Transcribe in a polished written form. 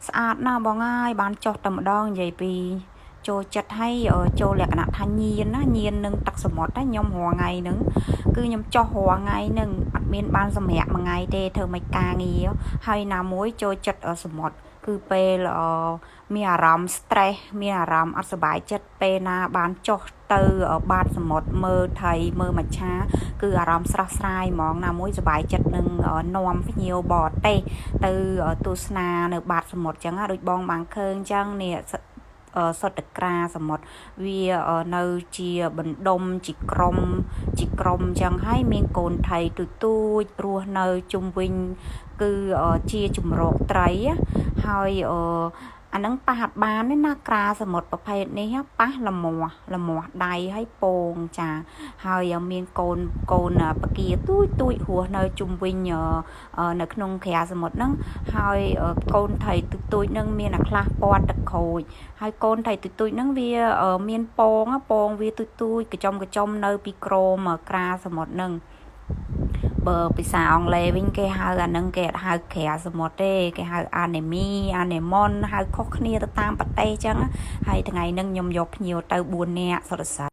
ស្អាតណាស់បងអើយបានចុះតែម្ដងនិយាយពីចូលចិត្តឲ្យចូលលក្ខណៈថាញៀនណាញៀននឹងទឹកសមុទ្រណាខ្ញុំរាល់ថ្ងៃហ្នឹងគឺខ្ញុំចុះរាល់ថ្ងៃហ្នឹងអត់មានបានសម្រាប់មួយថ្ងៃទេធ្វើមិនការងារហើយណាមួយចូលចិត្តសមុទ្រគឺពេលមានអារម្មណ៍ stress មានអារម្មណ៍អត់សុបាយចិត្តពេលណាបានចុះទៅបាតសមុទ្រមើលថៃមើលមច្ឆាគឺអារម្មណ៍ស្រស់ស្រាយហ្មងណាមួយសុបាយចិត្តនឹងនាំភ្ញៀវបរទេសទៅទស្សនានៅបាតសមុទ្រចឹងណាដូចបងបានឃើញចឹងនេះសុទ្ធតែក្រាសមុទ្រវានៅជាបណ្ដុំជាក្រុមចឹងហើយមានកូនថៃទូចរស់នៅជុំវិញគឺជាជំរកត្រីហើយអានឹងប៉ះអត់បានទេណាក្រាសមុទ្រប្រភេទនេះប៉ះលមាស់ដៃហើយពងចាហើយមានកូនបកាទូចរស់នៅជុំវិញនៅក្នុងក្រាសមុទ្រហ្នឹងហើយកូនថៃទូចហ្នឹងមានអាខ្លះពណ៌ទឹកក្រូចហើយកូនថៃទូចហ្នឹងវាមានពងវាទូចកញ្ចុំនៅពីក្រោមក្រាសមុទ្រហ្នឹងបើភាសាអង់គ្លេសវិញគេហៅអានឹងគេអត់ហៅក្រាសមុទ្រទេគេហៅ anemon ហៅខុសគ្នាទៅតាមប្រទេសចឹងហើយថ្ងៃហ្នឹងខ្ញុំយកភ្ញៀវទៅ4នាក់សុទ្ធសាធ